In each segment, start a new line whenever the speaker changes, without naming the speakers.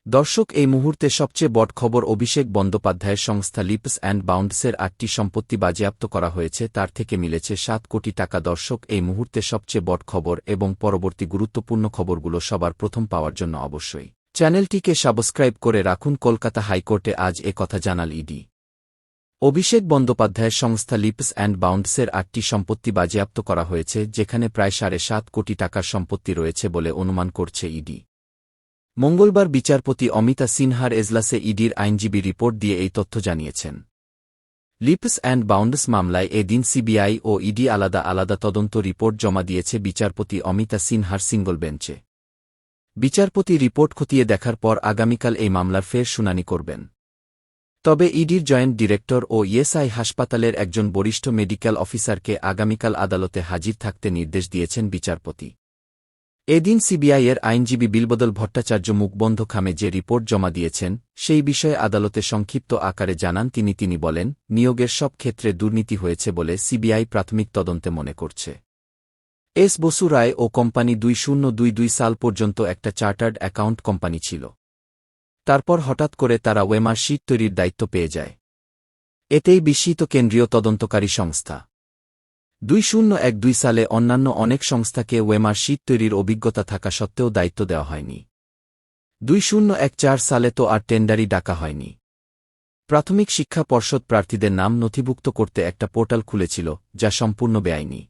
দর্শক, এই মুহূর্তে সবচেয়ে বড় খবর, অভিষেক বন্দ্যোপাধ্যায়ের সংস্থা লিপস অ্যান্ড বাউন্ডসের ৮টি সম্পত্তি বাজেয়াপ্ত করা হয়েছে, তার থেকে মিলেছে ৭ কোটি টাকা। দর্শক, এই মুহূর্তে সবচেয়ে বড় খবর এবং পরবর্তী গুরুত্বপূর্ণ খবরগুলো সবার প্রথম পাওয়ার জন্য অবশ্যই চ্যানেলটিকে সাবস্ক্রাইব করে রাখুন। কলকাতা হাইকোর্টে আজ কথা জানাল ইডি। অভিষেক বন্দ্যোপাধ্যায়ের সংস্থা লিপস অ্যান্ড বাউন্ডসের ৮টি সম্পত্তি বাজেয়াপ্ত করা হয়েছে, যেখানে প্রায় ৭.৫ কোটি টাকার সম্পত্তি রয়েছে বলে অনুমান করছে ইডি। মঙ্গলবার বিচারপতি অমিতা সিনহার এজলাসে ইডির আইনজীবী রিপোর্ট দিয়ে এই তথ্য জানিয়েছেন। লিপস অ্যান্ড বাউন্ডস মামলায় এদিন সিবিআই ও ইডি আলাদা আলাদা তদন্ত রিপোর্ট জমা দিয়েছে বিচারপতি অমিতা সিনহার সিঙ্গল বেঞ্চে। বিচারপতি রিপোর্ট খতিয়ে দেখার পর আগামীকাল এই মামলার ফের শুনানি করবেন। তবে ইডির জয়েন্ট ডিরেক্টর ও ইএসআই হাসপাতালের একজন বরিষ্ঠ মেডিকেল অফিসারকে আগামীকাল আদালতে হাজির থাকতে নির্দেশ দিয়েছেন বিচারপতি। এদিন সিবিআইয়ের আইনজীবী বিলবদল ভট্টাচার্য মুখবন্ধ খামে যে রিপোর্ট জমা দিয়েছেন, সেই বিষয়ে আদালতে সংক্ষিপ্ত আকারে জানান তিনি বলেন, নিয়োগের সব ক্ষেত্রে দুর্নীতি হয়েছে বলে সিবিআই প্রাথমিক তদন্তে মনে করছে। এস বসু রায় ও কোম্পানি 2022 সাল পর্যন্ত একটা চার্টার্ড অ্যাকাউন্ট কোম্পানি ছিল। তারপর হঠাৎ করে তারা ওয়েমার শিট তৈরির দায়িত্ব পেয়ে যায়। এতেই বিস্মিত কেন্দ্রীয় তদন্তকারী সংস্থা। 2012 সালে অন্যান্য অনেক সংস্থাকে ওয়েমার শিট তৈরির অভিজ্ঞতা থাকা সত্ত্বেও দায়িত্ব দেওয়া হয়নি। 2014 সালে তো আর টেন্ডারই ডাকা হয়নি। প্রাথমিক শিক্ষা পর্ষদ প্রার্থীদের নাম নথিভুক্ত করতে একটা পোর্টাল খুলেছিল, যা সম্পূর্ণ বেআইনি।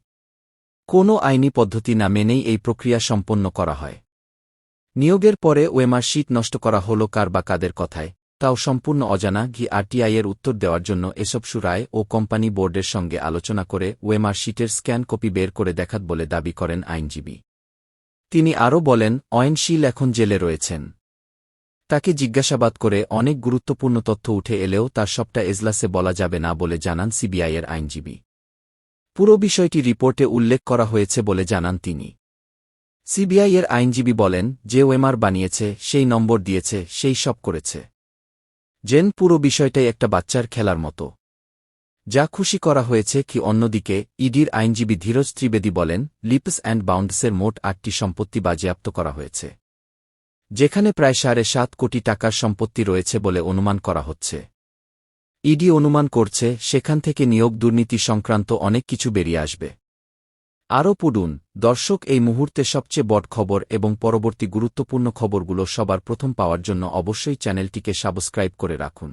কোনো আইনি পদ্ধতি না মেনেই এই প্রক্রিয়া সম্পন্ন করা হয়। নিয়োগের পরে ওয়েমার শিট নষ্ট করা হলো কার বা কাদের কথায়, তাও সম্পূর্ণ অজানা। আরটিআইয়ের উত্তর দেওয়ার জন্য এসবসু রায় ও কোম্পানি বোর্ডের সঙ্গে আলোচনা করে ওয়েমার শিটের স্ক্যান কপি বের করে দেখাত বলে দাবি করেন আইনজীবী। তিনি আরও বলেন, অয়নশীল এখন জেলে রয়েছেন। তাকে জিজ্ঞাসাবাদ করে অনেক গুরুত্বপূর্ণ তথ্য উঠে এলেও তার সবটা এজলাসে বলা যাবে না বলে জানান সিবিআইয়ের আইনজীবী। পুরো বিষয়টি রিপোর্টে উল্লেখ করা হয়েছে বলে জানান তিনি। সিবিআইয়ের আইনজীবী বলেন, যে ওয়েমার বানিয়েছে, সেই নম্বর দিয়েছে, সেই সব করেছে। পুরো বিষয়টাই একটা বাচ্চার খেলার মতো। যা খুশি করা হয়েছে কি। অন্যদিকে ইডির আইনজীবী ধীরজ ত্রিবেদী বলেন, লিপস অ্যান্ড বাউন্ডসের মোট ৮টি সম্পত্তি বাজেয়াপ্ত করা হয়েছে, যেখানে প্রায় ৭.৫ কোটি টাকার সম্পত্তি রয়েছে বলে অনুমান করা হচ্ছে। ইডি অনুমান করছে, সেখান থেকে নিয়োগ দুর্নীতি সংক্রান্ত অনেক কিছু বেরিয়ে আসবে। আরও পড়ুন। দর্শক, এই মুহূর্তে সবচেয়ে বড় খবর এবং পরবর্তী গুরুত্বপূর্ণ খবরগুলো সবার প্রথম পাওয়ার জন্য অবশ্যই চ্যানেলটিকে সাবস্ক্রাইব করে রাখুন।